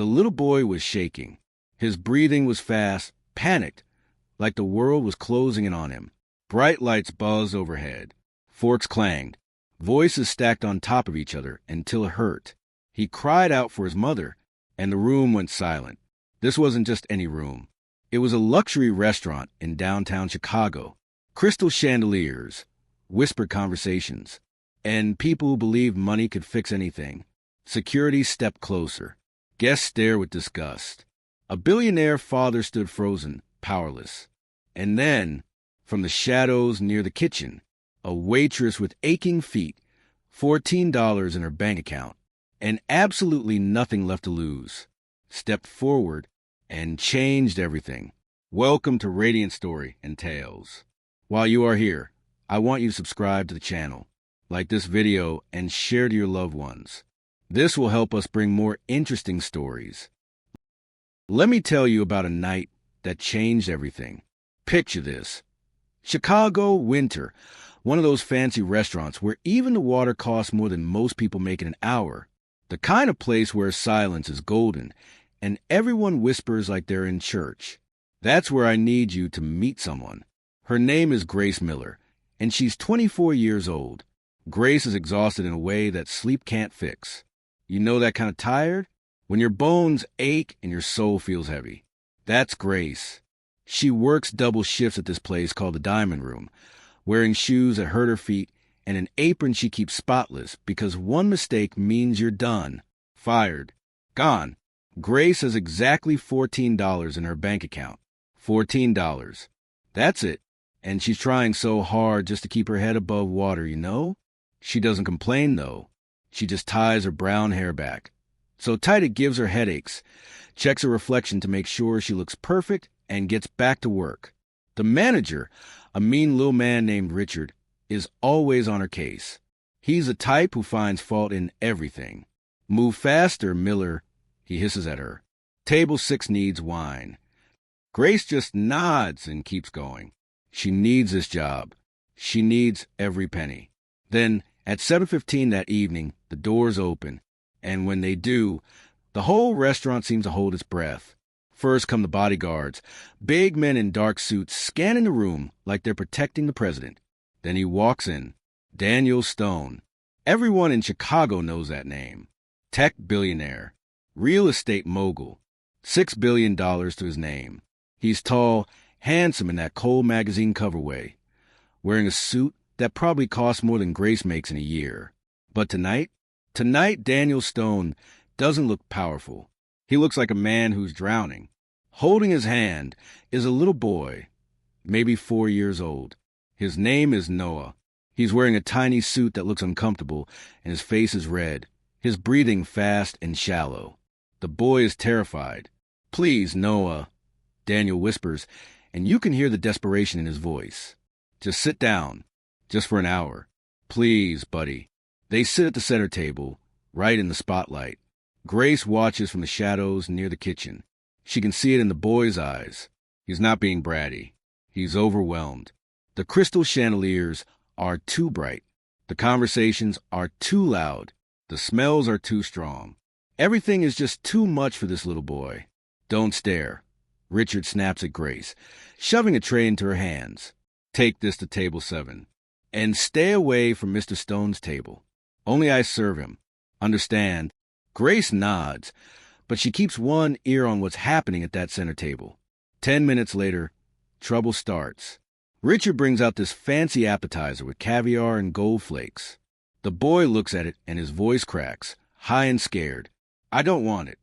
The little boy was shaking. His breathing was fast, panicked, like the world was closing in on him. Bright lights buzzed overhead. Forks clanged. Voices stacked on top of each other until it hurt. He cried out for his mother, and the room went silent. This wasn't just any room. It was a luxury restaurant in downtown Chicago. Crystal chandeliers, whispered conversations, and people who believed money could fix anything. Security stepped closer. Guests stared with disgust. A billionaire father stood frozen, powerless. And then, from the shadows near the kitchen, a waitress with aching feet, $14 in her bank account, and absolutely nothing left to lose, stepped forward and changed everything. Welcome to Radiant Story and Tales. While you are here, I want you to subscribe to the channel, like this video, and share to your loved ones. This will help us bring more interesting stories. Let me tell you about a night that changed everything. Picture this. Chicago winter, one of those fancy restaurants where even the water costs more than most people make in an hour. The kind of place where silence is golden and everyone whispers like they're in church. That's where I need you to meet someone. Her name is Grace Miller, and she's 24 years old. Grace is exhausted in a way that sleep can't fix. You know that kind of tired? When your bones ache and your soul feels heavy. That's Grace. She works double shifts at this place called the Diamond Room, wearing shoes that hurt her feet and an apron she keeps spotless because one mistake means you're done, fired, gone. Grace has exactly $14 in her bank account. $14. That's it. And she's trying so hard just to keep her head above water, you know? She doesn't complain, though. She just ties her brown hair back. So tight it gives her headaches, checks her reflection to make sure she looks perfect, and gets back to work. The manager, a mean little man named Richard, is always on her case. He's the type who finds fault in everything. Move faster, Miller, he hisses at her. Table 6 needs wine. Grace just nods and keeps going. She needs this job. She needs every penny. Then, at 7:15 that evening, the doors open, and when they do, the whole restaurant seems to hold its breath. First come the bodyguards, big men in dark suits scanning the room like they're protecting the president. Then he walks in, Daniel Stone. Everyone in Chicago knows that name. Tech billionaire, real estate mogul, $6 billion to his name. He's tall, handsome in that Cold magazine cover way, wearing a suit that probably costs more than Grace makes in a year. But tonight, Daniel Stone doesn't look powerful. He looks like a man who's drowning. Holding his hand is a little boy, maybe 4 years old. His name is Noah. He's wearing a tiny suit that looks uncomfortable, and his face is red, his breathing fast and shallow. The boy is terrified. "Please, Noah," Daniel whispers, and you can hear the desperation in his voice. "Just sit down, just for an hour. Please, buddy." They sit at the center table, right in the spotlight. Grace watches from the shadows near the kitchen. She can see it in the boy's eyes. He's not being bratty. He's overwhelmed. The crystal chandeliers are too bright. The conversations are too loud. The smells are too strong. Everything is just too much for this little boy. "Don't stare," Richard snaps at Grace, shoving a tray into her hands. "Take this to table 7. And stay away from Mr. Stone's table. Only I serve him. Understand?" Grace nods, but she keeps one ear on what's happening at that center table. 10 minutes later, trouble starts. Richard brings out this fancy appetizer with caviar and gold flakes. The boy looks at it and his voice cracks, high and scared. "I don't want it."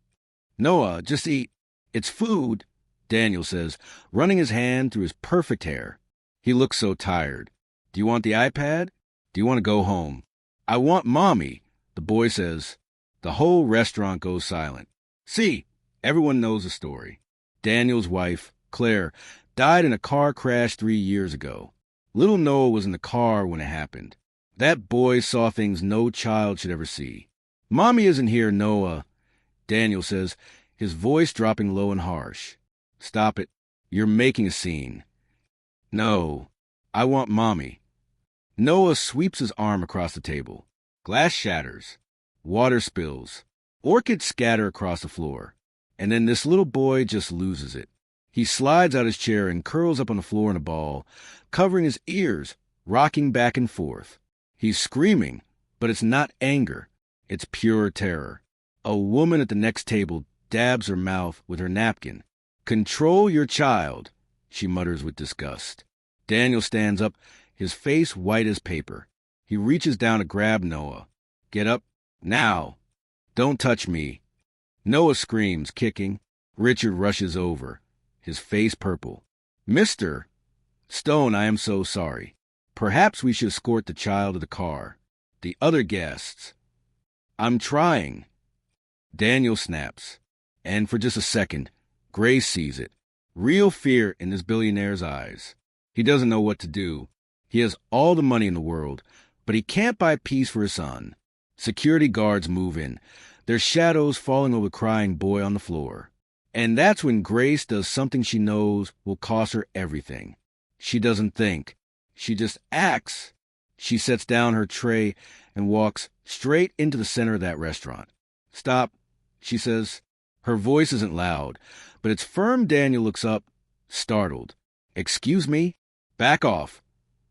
"Noah, just eat. It's food," Daniel says, running his hand through his perfect hair. He looks so tired. "Do you want the iPad? Do you want to go home?" "I want Mommy," the boy says. The whole restaurant goes silent. See, everyone knows the story. Daniel's wife, Claire, died in a car crash 3 years ago. Little Noah was in the car when it happened. That boy saw things no child should ever see. "Mommy isn't here, Noah," Daniel says, his voice dropping low and harsh. "Stop it. You're making a scene." "No, I want Mommy." Noah sweeps his arm across the table. Glass shatters. Water spills. Orchids scatter across the floor. And then this little boy just loses it. He slides out his chair and curls up on the floor in a ball, covering his ears, rocking back and forth. He's screaming, but it's not anger. It's pure terror. A woman at the next table dabs her mouth with her napkin. "Control your child," she mutters with disgust. Daniel stands up, his face white as paper. He reaches down to grab Noah. "Get up, now. Don't touch me." Noah screams, kicking. Richard rushes over, his face purple. "Mr. Stone, I am so sorry. Perhaps we should escort the child to the car. The other guests." "I'm trying." Daniel snaps. And for just a second, Grace sees it. Real fear in this billionaire's eyes. He doesn't know what to do. He has all the money in the world, but he can't buy peace for his son. Security guards move in, their shadows falling over the crying boy on the floor. And that's when Grace does something she knows will cost her everything. She doesn't think. She just acts. She sets down her tray and walks straight into the center of that restaurant. "Stop," she says. Her voice isn't loud, but it's firm. Daniel looks up, startled. "Excuse me?" "Back off,"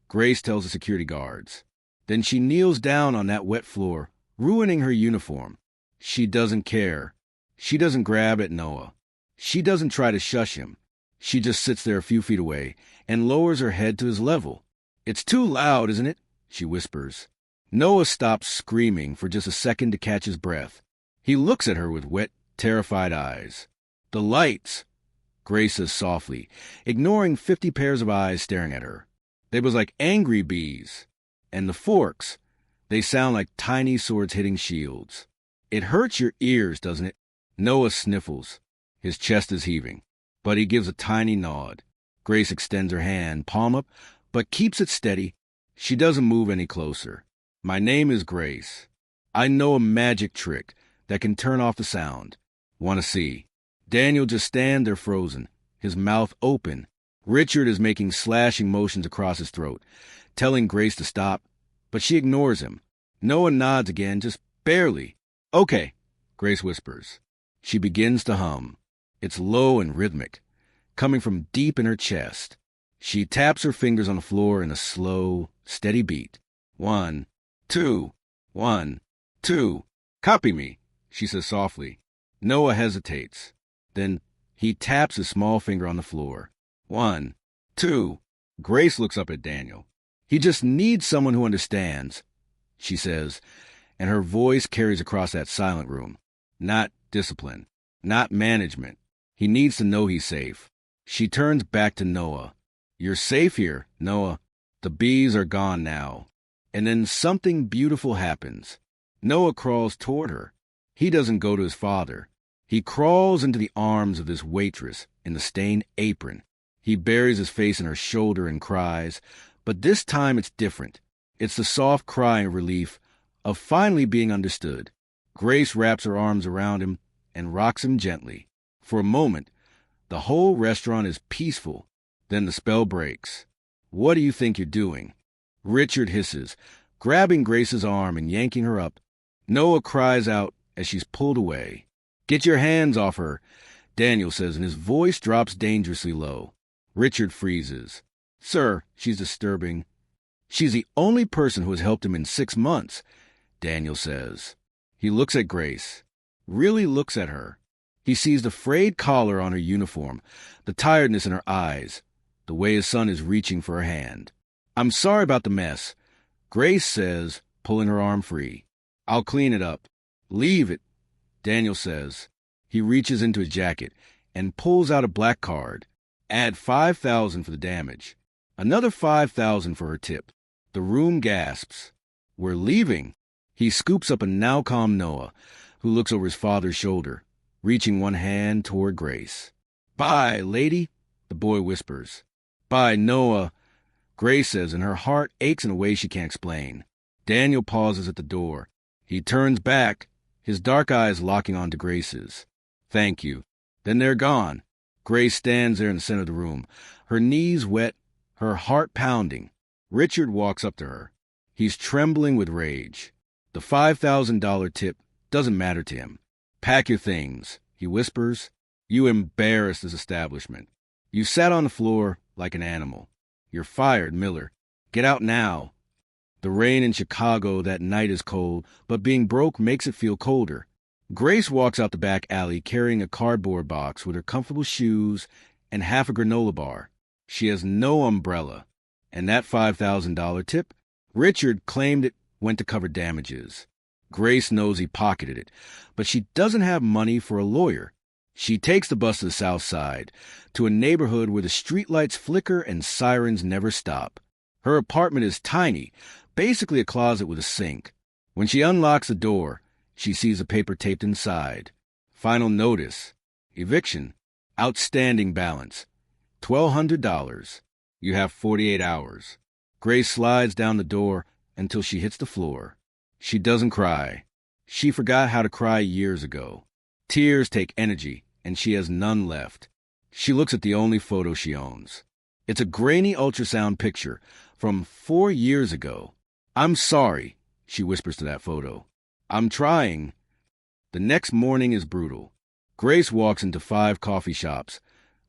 Grace tells the security guards. Then she kneels down on that wet floor, ruining her uniform. She doesn't care. She doesn't grab at Noah. She doesn't try to shush him. She just sits there a few feet away and lowers her head to his level. "It's too loud, isn't it?" she whispers. Noah stops screaming for just a second to catch his breath. He looks at her with wet, terrified eyes. "The lights," Grace says softly, ignoring 50 pairs of eyes staring at her. "They was like angry bees. And the forks, they sound like tiny swords hitting shields. It hurts your ears, doesn't it?" Noah sniffles. His chest is heaving, but he gives a tiny nod. Grace extends her hand, palm up, but keeps it steady. She doesn't move any closer. "My name is Grace. I know a magic trick that can turn off the sound. Want to see?" Daniel just stands there frozen, his mouth open. Richard is making slashing motions across his throat, telling Grace to stop, but she ignores him. Noah nods again, just barely. "Okay," Grace whispers. She begins to hum. It's low and rhythmic, coming from deep in her chest. She taps her fingers on the floor in a slow, steady beat. 1, 2, 1, 2. "Copy me," she says softly. Noah hesitates. Then he taps his small finger on the floor. 1, 2. Grace looks up at Daniel. "He just needs someone who understands," she says, and her voice carries across that silent room. "Not discipline, not management. He needs to know he's safe." She turns back to Noah. "You're safe here, Noah. The bees are gone now." And then something beautiful happens. Noah crawls toward her. He doesn't go to his father. He crawls into the arms of this waitress in the stained apron. He buries his face in her shoulder and cries, but this time it's different. It's the soft crying of relief, of finally being understood. Grace wraps her arms around him and rocks him gently. For a moment, the whole restaurant is peaceful. Then the spell breaks. "What do you think you're doing?" Richard hisses, grabbing Grace's arm and yanking her up. Noah cries out as she's pulled away. "Get your hands off her," Daniel says, and his voice drops dangerously low. Richard freezes. "Sir, she's disturbing. She's the only person who has helped him in 6 months," Daniel says. He looks at Grace, really looks at her. He sees the frayed collar on her uniform, the tiredness in her eyes, the way his son is reaching for her hand. "I'm sorry about the mess," Grace says, pulling her arm free. "I'll clean it up." "Leave it," Daniel says. He reaches into his jacket and pulls out a black card. "Add 5,000 for the damage. Another 5,000 for her tip." The room gasps. "We're leaving." He scoops up a now calm Noah, who looks over his father's shoulder, reaching one hand toward Grace. "Bye, lady," the boy whispers. "Bye, Noah," Grace says, and her heart aches in a way she can't explain. Daniel pauses at the door. He turns back, his dark eyes locking onto Grace's. "Thank you." Then they're gone. Grace stands there in the center of the room, her knees wet, her heart pounding. Richard walks up to her. He's trembling with rage. The $5,000 tip doesn't matter to him. "Pack your things," He whispers. You embarrass this establishment. You sat on the floor like an animal. You're fired, Miller. Get out now. The rain in Chicago that night is cold, but being broke makes it feel colder. Grace walks out the back alley carrying a cardboard box with her comfortable shoes and half a granola bar. She has no umbrella. And that $5,000 tip? Richard claimed it went to cover damages. Grace knows he pocketed it, but she doesn't have money for a lawyer. She takes the bus to the south side, to a neighborhood where the streetlights flicker and sirens never stop. Her apartment is tiny, basically a closet with a sink. When she unlocks the door, she sees a paper taped inside. Final notice. Eviction. Outstanding balance. $1,200. You have 48 hours. Grace slides down the door until she hits the floor. She doesn't cry. She forgot how to cry years ago. Tears take energy, and she has none left. She looks at the only photo she owns. It's a grainy ultrasound picture from 4 years ago. I'm sorry, she whispers to that photo. I'm trying. The next morning is brutal. Grace walks into 5 coffee shops,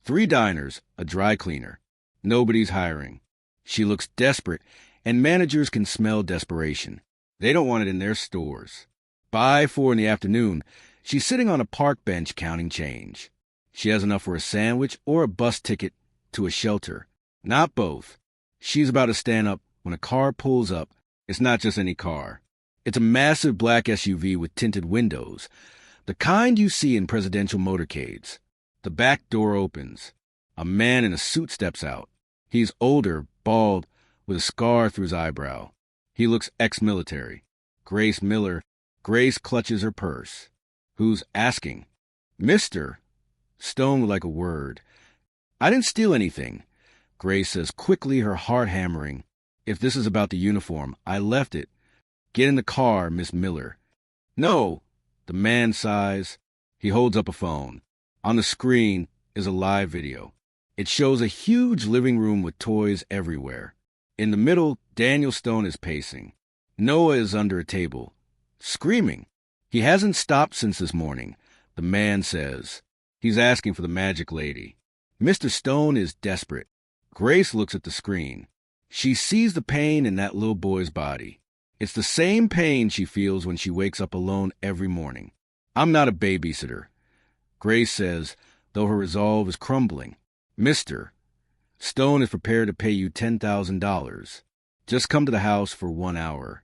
3 diners, a dry cleaner. Nobody's hiring. She looks desperate, and managers can smell desperation. They don't want it in their stores. By 4 in the afternoon, she's sitting on a park bench counting change. She has enough for a sandwich or a bus ticket to a shelter. Not both. She's about to stand up when a car pulls up. It's not just any car. It's a massive black SUV with tinted windows, the kind you see in presidential motorcades. The back door opens. A man in a suit steps out. He's older, bald, with a scar through his eyebrow. He looks ex-military. Grace Miller. Grace clutches her purse. Who's asking? Mister. Stone would like a word. I didn't steal anything. Grace says quickly, her heart hammering. If this is about the uniform, I left it. Get in the car, Miss Miller. No. The man sighs. He holds up a phone. On the screen is a live video. It shows a huge living room with toys everywhere. In the middle, Daniel Stone is pacing. Noah is under a table, screaming. He hasn't stopped since this morning, the man says. He's asking for the magic lady. Mr. Stone is desperate. Grace looks at the screen. She sees the pain in that little boy's body. It's the same pain she feels when she wakes up alone every morning. I'm not a babysitter, Grace says, though her resolve is crumbling. Mister, Stone is prepared to pay you $10,000. Just come to the house for 1 hour.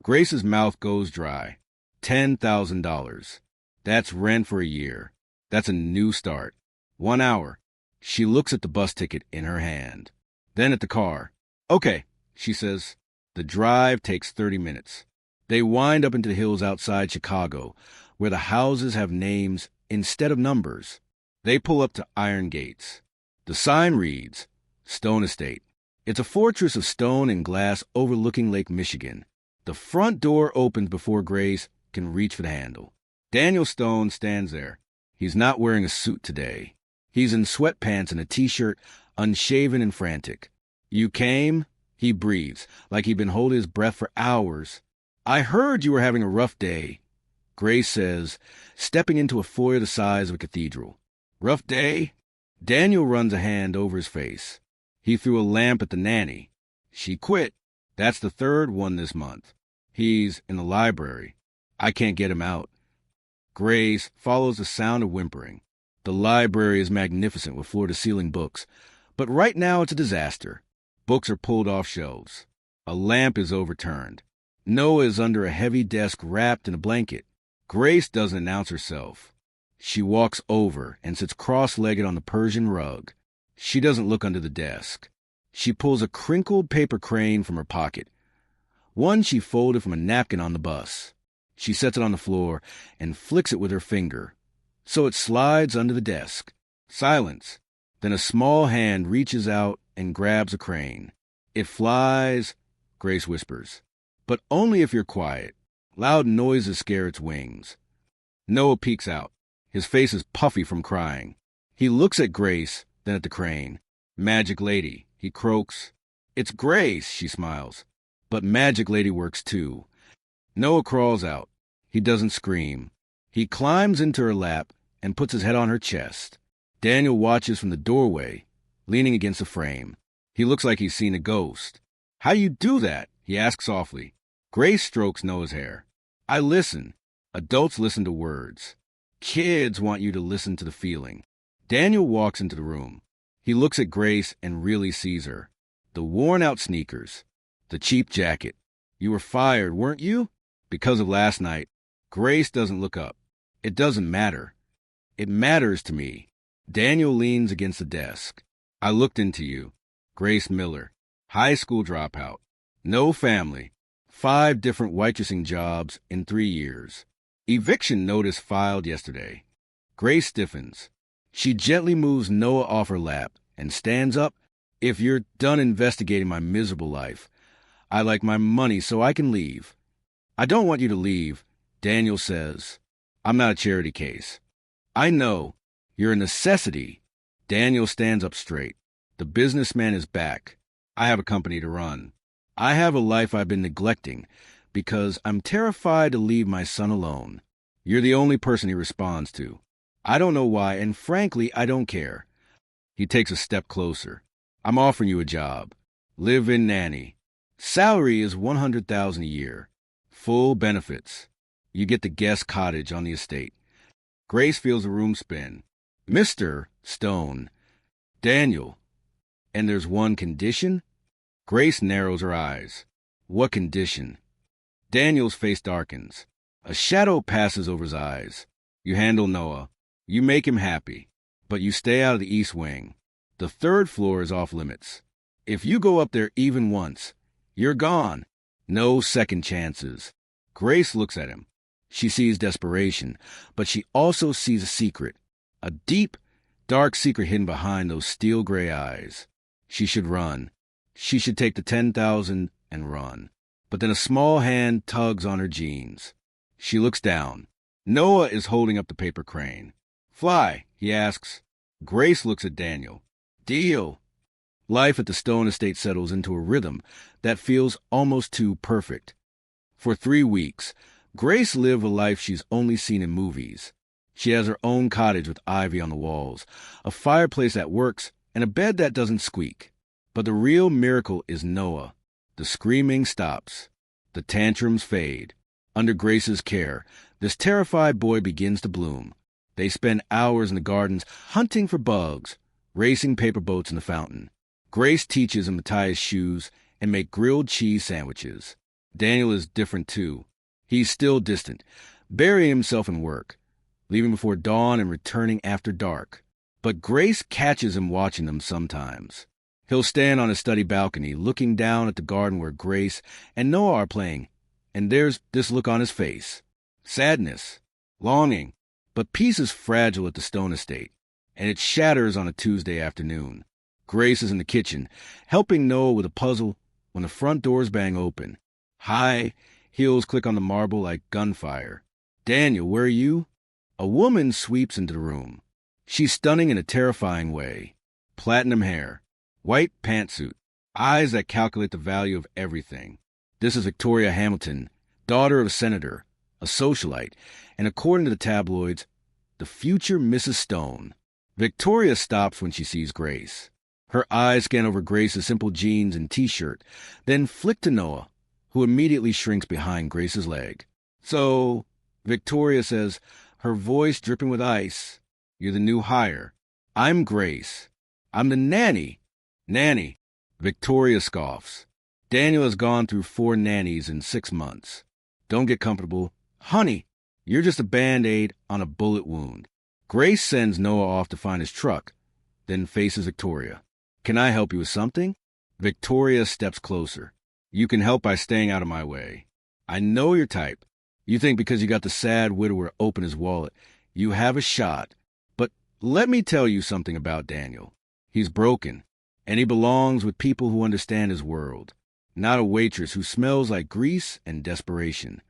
Grace's mouth goes dry. $10,000. That's rent for a year. That's a new start. 1 hour. She looks at the bus ticket in her hand. Then at the car. Okay, she says. The drive takes 30 minutes. They wind up into the hills outside Chicago, where the houses have names instead of numbers. They pull up to iron gates. The sign reads, Stone Estate. It's a fortress of stone and glass overlooking Lake Michigan. The front door opens before Grace can reach for the handle. Daniel Stone stands there. He's not wearing a suit today. He's in sweatpants and a t-shirt, unshaven and frantic. You came? He breathes, like he'd been holding his breath for hours. I heard you were having a rough day, Grace says, stepping into a foyer the size of a cathedral. Rough day? Daniel runs a hand over his face. He threw a lamp at the nanny. She quit. That's the 3rd one this month. He's in the library. I can't get him out. Grace follows the sound of whimpering. The library is magnificent with floor-to-ceiling books, but right now it's a disaster. Books are pulled off shelves. A lamp is overturned. Noah is under a heavy desk wrapped in a blanket. Grace doesn't announce herself. She walks over and sits cross-legged on the Persian rug. She doesn't look under the desk. She pulls a crinkled paper crane from her pocket. One she folded from a napkin on the bus. She sets it on the floor and flicks it with her finger, so it slides under the desk. Silence. Then a small hand reaches out and grabs a crane. It flies, Grace whispers. But only if you're quiet. Loud noises scare its wings. Noah peeks out. His face is puffy from crying. He looks at Grace, then at the crane. Magic Lady, he croaks. It's Grace, she smiles. But Magic Lady works too. Noah crawls out. He doesn't scream. He climbs into her lap and puts his head on her chest. Daniel watches from the doorway, leaning against a frame. He looks like he's seen a ghost. "How do you do that?" he asks softly. Grace strokes Noah's hair. "I listen. Adults listen to words. Kids want you to listen to the feeling." Daniel walks into the room. He looks at Grace and really sees her. The worn-out sneakers. The cheap jacket. "You were fired, weren't you?" "Because of last night." Grace doesn't look up. "It doesn't matter." "It matters to me." Daniel leans against the desk. "I looked into you." Grace Miller. High school dropout. No family. 5 different waitressing jobs in 3 years. Eviction notice filed yesterday. Grace stiffens. She gently moves Noah off her lap and stands up. "If you're done investigating my miserable life, I'd like my money so I can leave." "I don't want you to leave," Daniel says. "I'm not a charity case." "I know. You're a necessity." Daniel stands up straight. The businessman is back. "I have a company to run. I have a life I've been neglecting because I'm terrified to leave my son alone." You're the only person he responds to. "I don't know why, and frankly, I don't care." He takes a step closer. "I'm offering you a job. Live-in nanny. Salary is $100,000 a year. Full benefits. You get the guest cottage on the estate." Grace feels the room spin. "Mr. Stone." "Daniel. And there's one condition?" Grace narrows her eyes. "What condition?" Daniel's face darkens. A shadow passes over his eyes. "You handle Noah. You make him happy. But you stay out of the East Wing. The 3rd floor is off limits. If you go up there even once, you're gone. No second chances." Grace looks at him. She sees desperation, but she also sees a secret. A deep, dark secret hidden behind those steel gray eyes. She should run. She should take the 10,000 and run. But then a small hand tugs on her jeans. She looks down. Noah is holding up the paper crane. "Fly," he asks. Grace looks at Daniel. "Deal." Life at the Stone estate settles into a rhythm that feels almost too perfect. For 3 weeks, Grace lived a life she's only seen in movies. She has her own cottage with ivy on the walls, a fireplace that works, and a bed that doesn't squeak. But the real miracle is Noah. The screaming stops. The tantrums fade. Under Grace's care, this terrified boy begins to bloom. They spend hours in the gardens hunting for bugs, racing paper boats in the fountain. Grace teaches him to tie his shoes and make grilled cheese sandwiches. Daniel is different too. He's still distant, burying himself in work, leaving before dawn and returning after dark. But Grace catches him watching them sometimes. He'll stand on his study balcony, looking down at the garden where Grace and Noah are playing, and there's this look on his face. Sadness, longing, but peace is fragile at the Stone estate, and it shatters on a Tuesday afternoon. Grace is in the kitchen, helping Noah with a puzzle when the front doors bang open. High heels click on the marble like gunfire. "Daniel, where are you?" A woman sweeps into the room. She's stunning in a terrifying way. Platinum hair, white pantsuit, eyes that calculate the value of everything. This is Victoria Hamilton, daughter of a senator, a socialite, and according to the tabloids, the future Mrs. Stone. Victoria stops when she sees Grace. Her eyes scan over Grace's simple jeans and t-shirt, then flick to Noah, who immediately shrinks behind Grace's leg. "So," Victoria says, her voice dripping with ice, "you're the new hire." "I'm Grace. I'm the nanny." "Nanny," Victoria scoffs. "Daniel has gone through 4 nannies in 6 months. Don't get comfortable. Honey, you're just a Band-Aid on a bullet wound." Grace sends Noah off to find his truck, then faces Victoria. "Can I help you with something?" Victoria steps closer. "You can help by staying out of my way. I know your type. You think because you got the sad widower open his wallet, you have a shot. But let me tell you something about Daniel. He's broken, and he belongs with people who understand his world, not a waitress who smells like grease and desperation."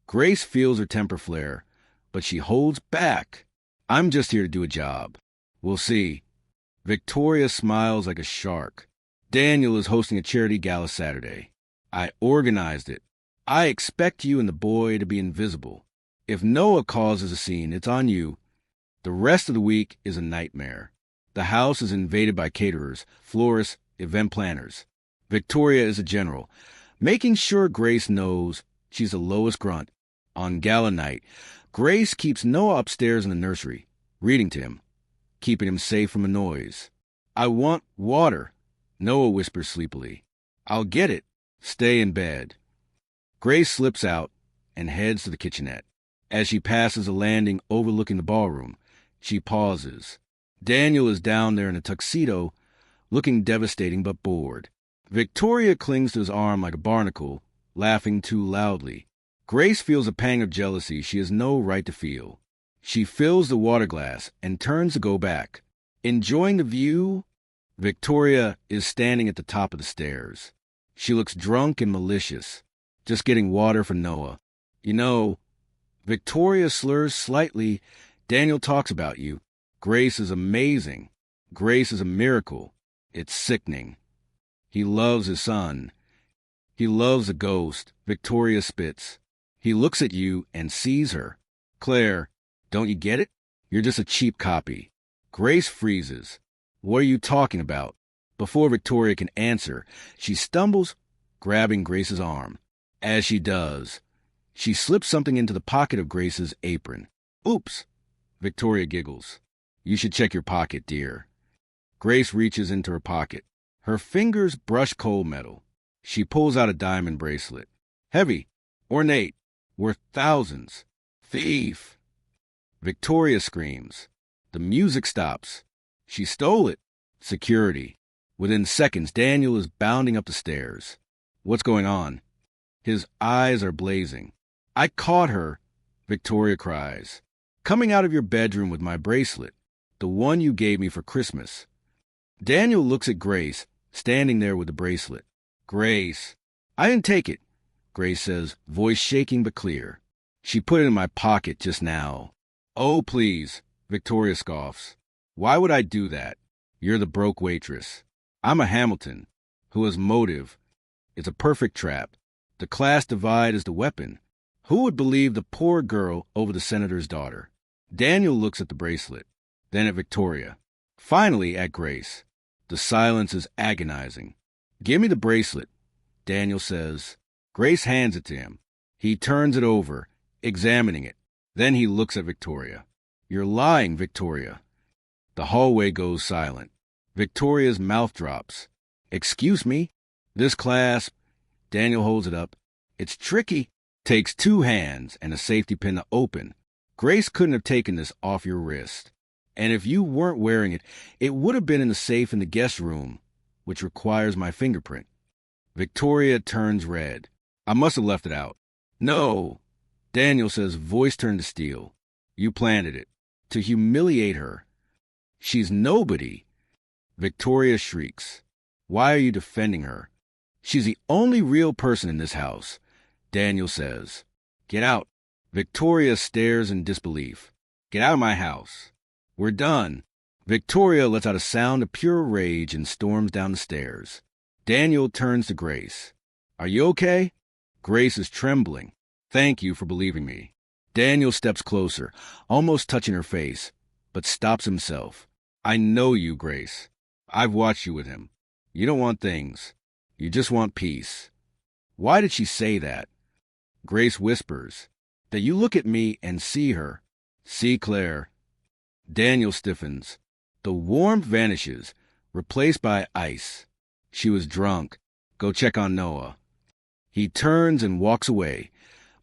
Grace feels her temper flare, but she holds back. "I'm just here to do a job. We'll see." Victoria smiles like a shark. "Daniel is hosting a charity gala Saturday. I organized it. I expect you and the boy to be invisible. If Noah causes a scene, it's on you." The rest of the week is a nightmare. The house is invaded by caterers, florists, event planners. Victoria is a general, making sure Grace knows she's the lowest grunt. On gala night, Grace keeps Noah upstairs in the nursery, reading to him, keeping him safe from a noise. I want water, Noah whispers sleepily. I'll get it. Stay in bed. Grace slips out and heads to the kitchenette. As she passes a landing overlooking the ballroom, she pauses. Daniel is down there in a tuxedo, looking devastating but bored. Victoria clings to his arm like a barnacle, laughing too loudly. Grace feels a pang of jealousy she has no right to feel. She fills the water glass and turns to go back. Enjoying the view? Victoria is standing at the top of the stairs. She looks drunk and malicious, just getting water for Noah. You know, Victoria slurs slightly. Daniel talks about you. Grace is amazing. Grace is a miracle. It's sickening. He loves his son. He loves a ghost. Victoria spits. He looks at you and sees her. Claire, don't you get it? You're just a cheap copy. Grace freezes. What are you talking about? Before Victoria can answer, she stumbles, grabbing Grace's arm. As she does, she slips something into the pocket of Grace's apron. Oops! Victoria giggles. You should check your pocket, dear. Grace reaches into her pocket. Her fingers brush cold metal. She pulls out a diamond bracelet. Heavy, ornate, worth thousands. Thief! Victoria screams. The music stops. She stole it. Security. Within seconds, Daniel is bounding up the stairs. What's going on? His eyes are blazing. I caught her, Victoria cries. Coming out of your bedroom with my bracelet, the one you gave me for Christmas. Daniel looks at Grace, standing there with the bracelet. Grace. I didn't take it, Grace says, voice shaking but clear. She put it in my pocket just now. Oh, please, Victoria scoffs. Why would I do that? You're the broke waitress. I'm a Hamilton, who has motive. It's a perfect trap. The class divide is the weapon. Who would believe the poor girl over the senator's daughter? Daniel looks at the bracelet, then at Victoria, finally at Grace. The silence is agonizing. Give me the bracelet, Daniel says. Grace hands it to him. He turns it over, examining it. Then he looks at Victoria. You're lying, Victoria. The hallway goes silent. Victoria's mouth drops. Excuse me? This clasp. Daniel holds it up. It's tricky. Takes 2 hands and a safety pin to open. Grace couldn't have taken this off your wrist. And if you weren't wearing it, it would have been in the safe in the guest room, which requires my fingerprint. Victoria turns red. I must have left it out. No, Daniel says, voice turned to steel. You planted it. To humiliate her. She's nobody. Victoria shrieks. Why are you defending her? She's the only real person in this house, Daniel says. Get out. Victoria stares in disbelief. Get out of my house. We're done. Victoria lets out a sound of pure rage and storms down the stairs. Daniel turns to Grace. Are you okay? Grace is trembling. Thank you for believing me. Daniel steps closer, almost touching her face, but stops himself. I know you, Grace. I've watched you with him. You don't want things. You just want peace. Why did she say that? Grace whispers. That you look at me and see her. See Claire. Daniel stiffens. The warmth vanishes, replaced by ice. She was drunk. Go check on Noah. He turns and walks away,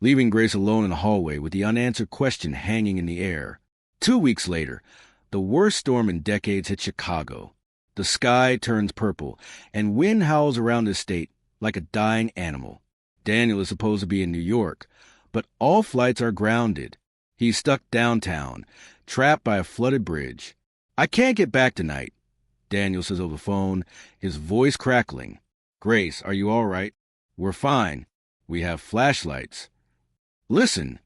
leaving Grace alone in the hallway with the unanswered question hanging in the air. 2 weeks later, the worst storm in decades hit Chicago. The sky turns purple, and wind howls around the state like a dying animal. Daniel is supposed to be in New York, but all flights are grounded. He's stuck downtown, trapped by a flooded bridge. I can't get back tonight, Daniel says over the phone, his voice crackling. Grace, are you all right? We're fine. We have flashlights. Listen,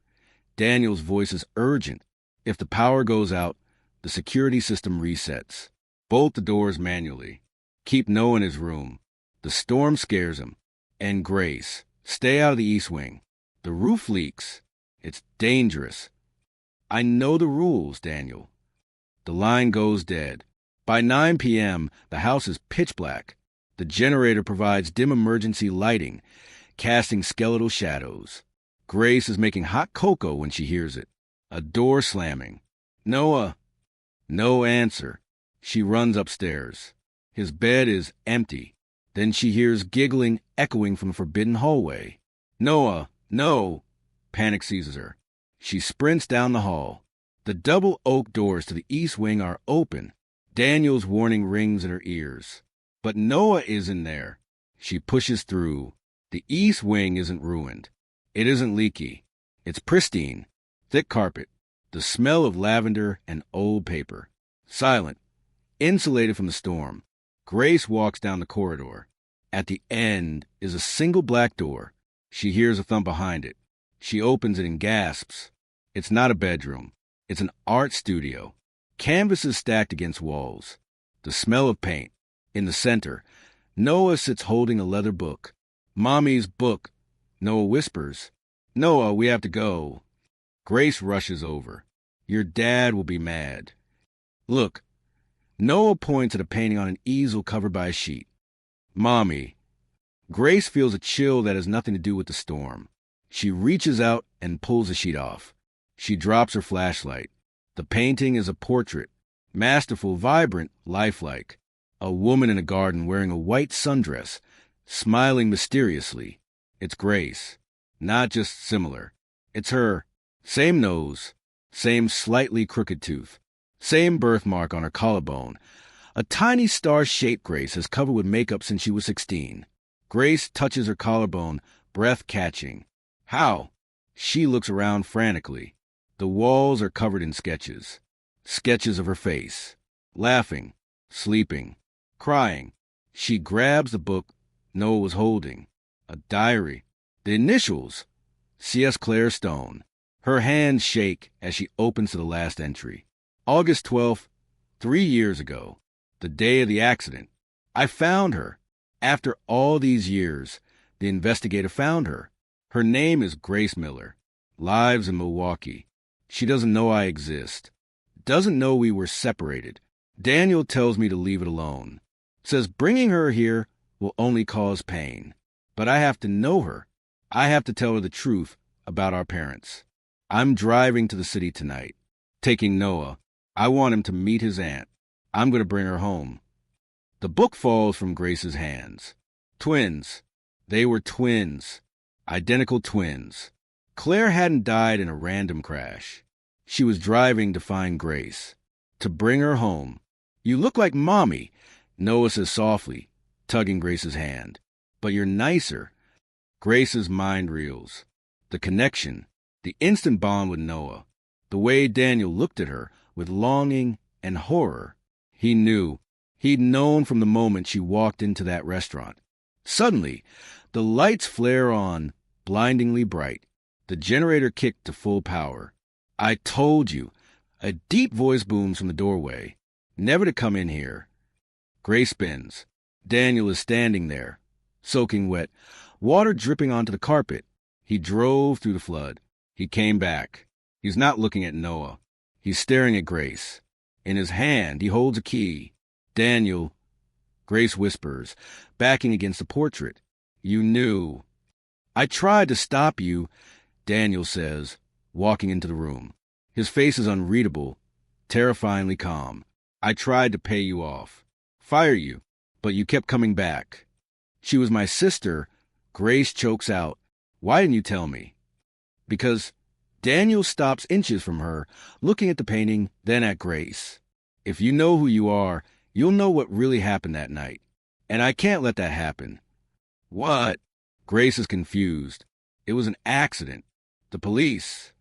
Daniel's voice is urgent. If the power goes out, the security system resets. Bolt the doors manually. Keep Noah in his room. The storm scares him. And Grace, stay out of the east wing. The roof leaks. It's dangerous. I know the rules, Daniel. The line goes dead. By 9 p.m., the house is pitch black. The generator provides dim emergency lighting, casting skeletal shadows. Grace is making hot cocoa when she hears it. A door slamming. Noah. No answer. She runs upstairs. His bed is empty. Then she hears giggling echoing from the forbidden hallway. Noah, no! Panic seizes her. She sprints down the hall. The double oak doors to the east wing are open. Daniel's warning rings in her ears. But Noah isn't there. She pushes through. The east wing isn't ruined. It isn't leaky. It's pristine. Thick carpet. The smell of lavender and old paper. Silent. Insulated from the storm. Grace walks down the corridor. At the end is a single black door. She hears a thump behind it. She opens it and gasps. It's not a bedroom. It's an art studio. Canvases stacked against walls. The smell of paint. In the center, Noah sits holding a leather book. Mommy's book. Noah whispers, Noah, we have to go. Grace rushes over. Your dad will be mad. Look. Noah points at a painting on an easel covered by a sheet. Mommy. Grace feels a chill that has nothing to do with the storm. She reaches out and pulls the sheet off. She drops her flashlight. The painting is a portrait. Masterful, vibrant, lifelike. A woman in a garden wearing a white sundress, smiling mysteriously. It's Grace. Not just similar. It's her. Same nose. Same slightly crooked tooth. Same birthmark on her collarbone. A tiny star-shaped Grace has covered with makeup since she was 16. Grace touches her collarbone, breath catching. How? She looks around frantically. The walls are covered in sketches. Sketches of her face. Laughing. Sleeping. Crying. She grabs the book Noah was holding. A diary. The initials. C.S. Claire Stone. Her hands shake as she opens to the last entry. August 12th, 3 years ago. The day of the accident. I found her. After all these years, the investigator found her. Her name is Grace Miller. Lives in Milwaukee. She doesn't know I exist. Doesn't know we were separated. Daniel tells me to leave it alone. Says bringing her here will only cause pain. But I have to know her. I have to tell her the truth about our parents. I'm driving to the city tonight. Taking Noah. I want him to meet his aunt. I'm going to bring her home. The book falls from Grace's hands. Twins. They were twins. Identical twins. Claire hadn't died in a random crash. She was driving to find Grace. To bring her home. You look like Mommy, Noah says softly, tugging Grace's hand. But you're nicer. Grace's mind reels. The connection. The instant bond with Noah. The way Daniel looked at her with longing and horror. He knew. He'd known from the moment she walked into that restaurant. Suddenly, the lights flare on, blindingly bright. The generator kicked to full power. I told you. A deep voice booms from the doorway. Never to come in here. Grace spins. Daniel is standing there, soaking wet, water dripping onto the carpet. He drove through the flood. He came back. He's not looking at Noah. He's staring at Grace. In his hand, he holds a key. Daniel, Grace whispers, backing against the portrait. You knew. I tried to stop you, Daniel says, walking into the room. His face is unreadable, terrifyingly calm. I tried to pay you off, fire you, but you kept coming back. She was my sister. Grace chokes out. Why didn't you tell me? Because Daniel stops inches from her, looking at the painting, then at Grace. If you know who you are, you'll know what really happened that night. And I can't let that happen. What? Grace is confused. It was an accident. The police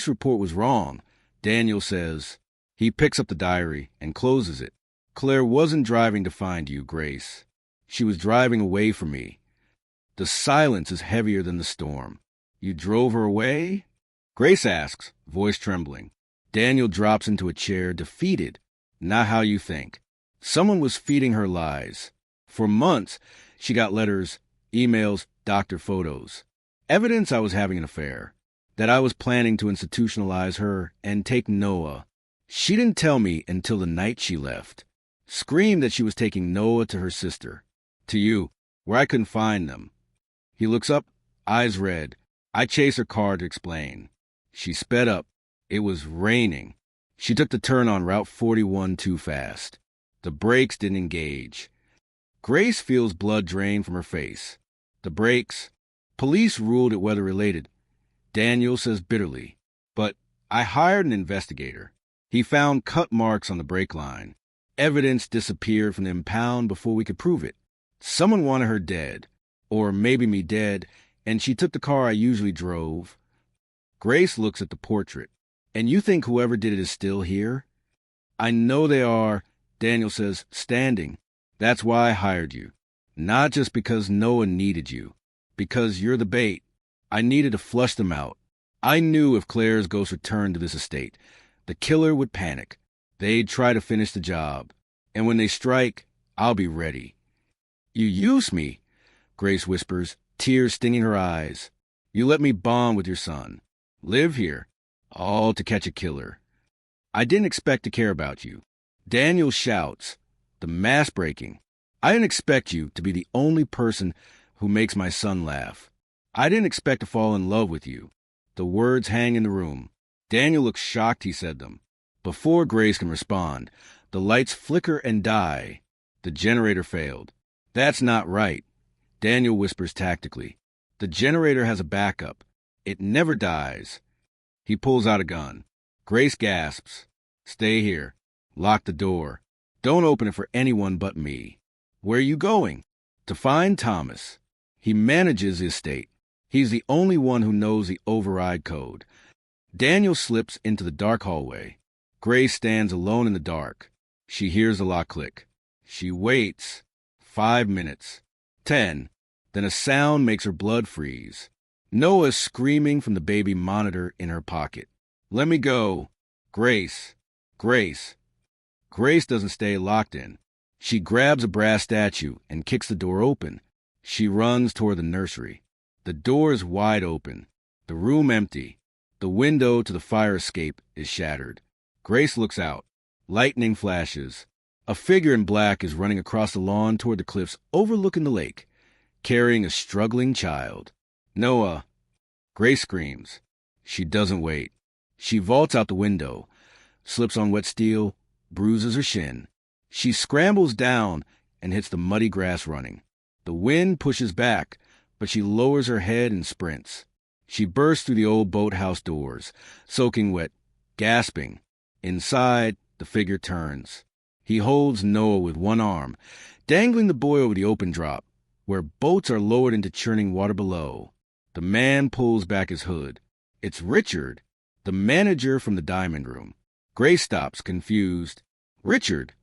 report was wrong, Daniel says. He picks up the diary and closes it. Claire wasn't driving to find you, Grace. She was driving away from me. The silence is heavier than the storm. You drove her away? Grace asks, voice trembling. Daniel drops into a chair, defeated. Not how you think. Someone was feeding her lies. For months, she got letters, emails, doctor photos. Evidence I was having an affair. That I was planning to institutionalize her and take Noah. She didn't tell me until the night she left. Screamed that she was taking Noah to her sister. To you, where I couldn't find them. He looks up, eyes red. I chase her car to explain. She sped up. It was raining. She took the turn on Route 41 too fast. The brakes didn't engage. Grace feels blood drain from her face. The brakes. Police ruled it weather-related. Daniel says bitterly. But I hired an investigator. He found cut marks on the brake line. Evidence disappeared from the impound before we could prove it. Someone wanted her dead, or maybe me dead, and she took the car I usually drove. Grace looks at the portrait. And you think whoever did it is still here? I know they are, Daniel says, standing. That's why I hired you. Not just because Noah needed you. Because you're the bait. I needed to flush them out. I knew if Claire's ghost returned to this estate, the killer would panic. They'd try to finish the job. And when they strike, I'll be ready. You use me, Grace whispers, tears stinging her eyes. You let me bond with your son. Live here. All to catch a killer. I didn't expect to care about you. Daniel shouts, the mask breaking. I didn't expect you to be the only person who makes my son laugh. I didn't expect to fall in love with you. The words hang in the room. Daniel looks shocked he said them. Before Grace can respond, the lights flicker and die. The generator failed. That's not right. Daniel whispers tactically. The generator has a backup. It never dies. He pulls out a gun. Grace gasps. Stay here. Lock the door. Don't open it for anyone but me. Where are you going? To find Thomas. He manages the estate. He's the only one who knows the override code. Daniel slips into the dark hallway. Grace stands alone in the dark. She hears the lock click. She waits. 5 minutes. 10. Then a sound makes her blood freeze. Noah is screaming from the baby monitor in her pocket. Let me go. Grace. Grace. Grace doesn't stay locked in. She grabs a brass statue and kicks the door open. She runs toward the nursery. The door is wide open. The room empty. The window to the fire escape is shattered. Grace looks out. Lightning flashes. A figure in black is running across the lawn toward the cliffs overlooking the lake, carrying a struggling child. Noah. Grace screams. She doesn't wait. She vaults out the window, slips on wet steel, bruises her shin. She scrambles down and hits the muddy grass running. The wind pushes back, but she lowers her head and sprints. She bursts through the old boathouse doors, soaking wet, gasping. Inside, the figure turns. He holds Noah with one arm, dangling the boy over the open drop, where boats are lowered into churning water below. The man pulls back his hood. It's Richard, the manager from the diamond room. Grace stops, confused. Richard?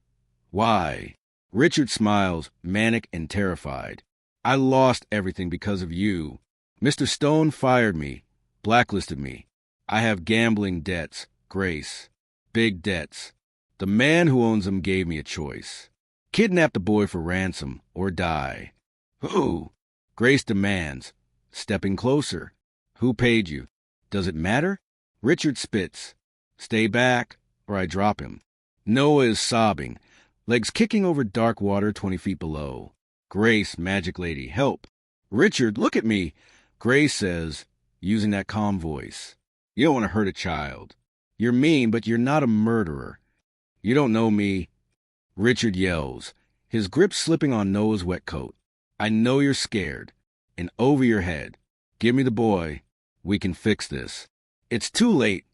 Why? Richard smiles, manic and terrified. I lost everything because of you. Mr. Stone fired me, blacklisted me. I have gambling debts, Grace. Big debts. The man who owns them gave me a choice. Kidnap the boy for ransom or die. Who? Grace demands, stepping closer. Who paid you? Does it matter? Richard spits. Stay back, or I drop him. Noah is sobbing, legs kicking over dark water 20 feet below. Grace, magic lady, help. Richard, look at me, Grace says, using that calm voice. You don't want to hurt a child. You're mean, but you're not a murderer. You don't know me. Richard yells, his grip slipping on Noah's wet coat. I know you're scared. And over your head. Give me the boy. We can fix this. It's too late,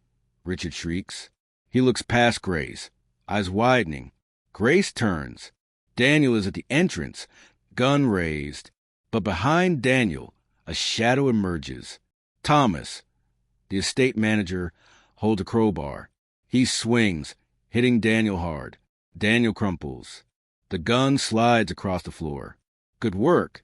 Richard shrieks. He looks past Grace, eyes widening. Grace turns. Daniel is at the entrance, gun raised. But behind Daniel, a shadow emerges. Thomas, the estate manager, holds a crowbar. He swings, hitting Daniel hard. Daniel crumples. The gun slides across the floor. Good work,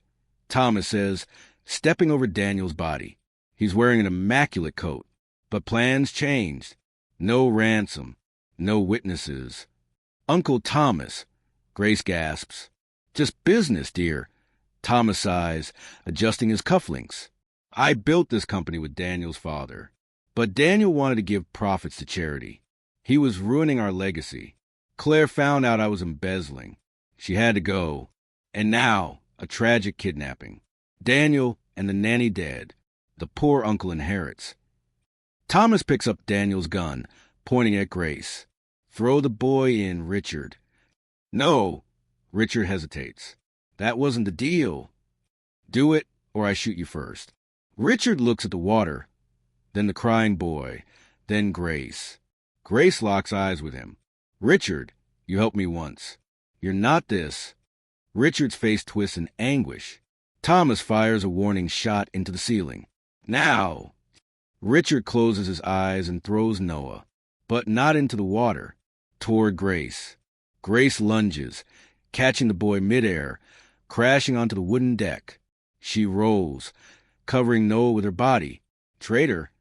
Thomas says, stepping over Daniel's body. He's wearing an immaculate coat. But plans changed. No ransom. No witnesses. Uncle Thomas, Grace gasps. Just business, dear. Thomas sighs, adjusting his cufflinks. I built this company with Daniel's father. But Daniel wanted to give profits to charity. He was ruining our legacy. Claire found out I was embezzling. She had to go. And now, a tragic kidnapping. Daniel and the nanny dead. The poor uncle inherits. Thomas picks up Daniel's gun, pointing at Grace. Throw the boy in, Richard. No. Richard hesitates. That wasn't the deal. Do it, or I shoot you first. Richard looks at the water, then the crying boy, then Grace. Grace locks eyes with him. Richard, you helped me once. You're not this. Richard's face twists in anguish. Thomas fires a warning shot into the ceiling. Now! Richard closes his eyes and throws Noah, but not into the water, toward Grace. Grace lunges, catching the boy midair, crashing onto the wooden deck. She rolls, covering Noah with her body. Traitor.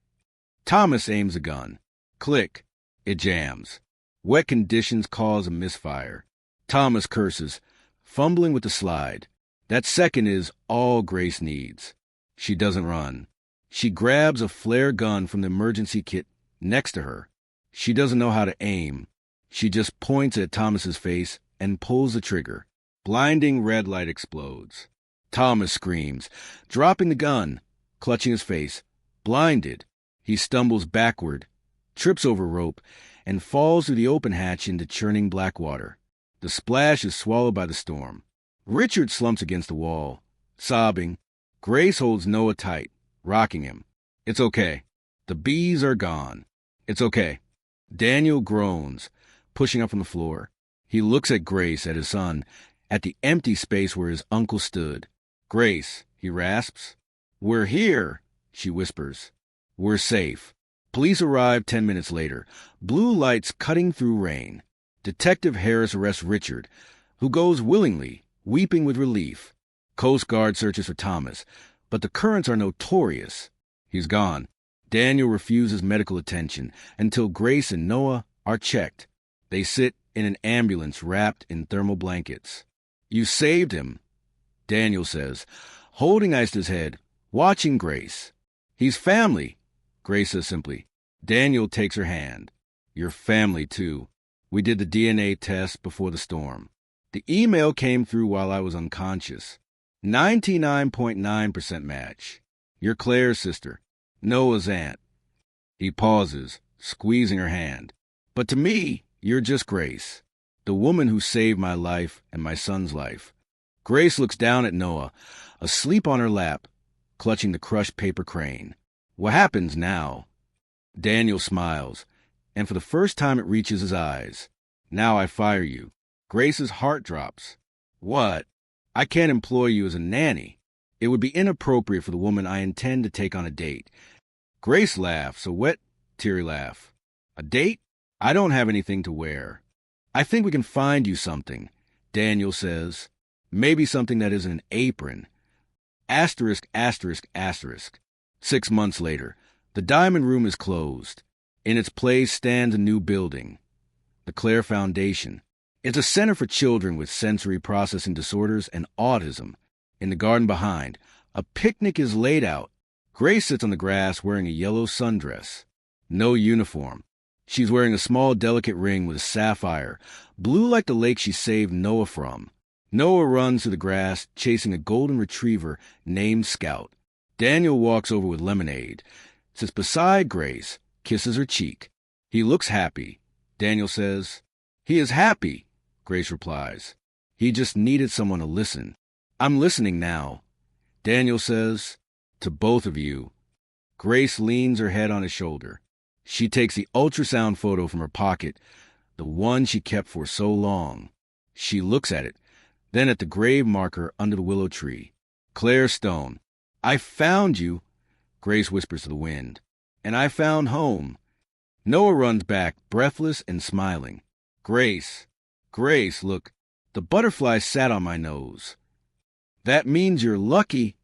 Thomas aims a gun. Click. It jams. Wet conditions cause a misfire. Thomas curses, fumbling with the slide. That second is all Grace needs. She doesn't run. She grabs a flare gun from the emergency kit next to her. She doesn't know how to aim. She just points at Thomas's face and pulls the trigger. Blinding red light explodes. Thomas screams, dropping the gun, clutching his face. Blinded, he stumbles backward, trips over rope, and falls through the open hatch into churning black water. The splash is swallowed by the storm. Richard slumps against the wall, sobbing. Grace holds Noah tight, rocking him. It's okay. The bees are gone. It's okay. Daniel groans, pushing up from the floor. He looks at Grace, at his son, at the empty space where his uncle stood. Grace, he rasps. We're here, she whispers. We're safe. Police arrive 10 minutes later, blue lights cutting through rain. Detective Harris arrests Richard, who goes willingly, weeping with relief. Coast Guard searches for Thomas, but the currents are notorious. He's gone. Daniel refuses medical attention until Grace and Noah are checked. They sit in an ambulance wrapped in thermal blankets. You saved him, Daniel says, holding ice to his head, watching Grace. He's family, Grace says simply. Daniel takes her hand. You're family, too. We did the DNA test before the storm. The email came through while I was unconscious. 99.9% match. You're Claire's sister, Noah's aunt. He pauses, squeezing her hand. But to me, you're just Grace, the woman who saved my life and my son's life. Grace looks down at Noah, asleep on her lap, clutching the crushed paper crane. What happens now? Daniel smiles, and for the first time it reaches his eyes. Now I fire you. Grace's heart drops. What? I can't employ you as a nanny. It would be inappropriate for the woman I intend to take on a date. Grace laughs, a wet, teary laugh. A date? I don't have anything to wear. I think we can find you something, Daniel says. Maybe something that isn't an apron. Asterisk, asterisk, asterisk. 6 months later, the Diamond Room is closed. In its place stands a new building, the Claire Foundation. It's a center for children with sensory processing disorders and autism. In the garden behind, a picnic is laid out. Grace sits on the grass wearing a yellow sundress. No uniform. She's wearing a small, delicate ring with a sapphire, blue like the lake she saved Noah from. Noah runs through the grass, chasing a golden retriever named Scout. Daniel walks over with lemonade, sits beside Grace, kisses her cheek. He looks happy. Daniel says, He is happy, Grace replies. He just needed someone to listen. I'm listening now. Daniel says, To both of you. Grace leans her head on his shoulder. She takes the ultrasound photo from her pocket, the one she kept for so long. She looks at it, then at the grave marker under the willow tree. Claire Stone. I found you, Grace whispers to the wind. And I found home. Noah runs back, breathless and smiling. Grace, look, the butterfly sat on my nose. That means you're lucky,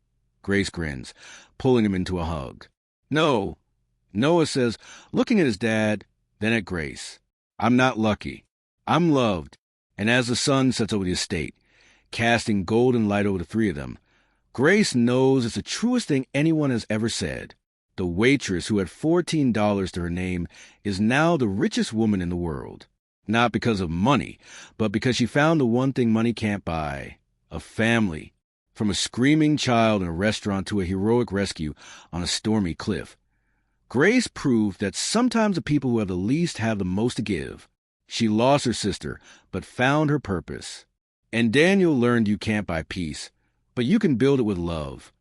Grace grins, pulling him into a hug. No, Noah says, looking at his dad, then at Grace. I'm not lucky. I'm loved. And as the sun sets over the estate, casting golden light over the three of them, Grace knows it's the truest thing anyone has ever said. The waitress, who had $14 to her name, is now the richest woman in the world. Not because of money, but because she found the one thing money can't buy: a family. From a screaming child in a restaurant to a heroic rescue on a stormy cliff. Grace proved that sometimes the people who have the least have the most to give. She lost her sister, but found her purpose. And Daniel learned you can't buy peace, but you can build it with love.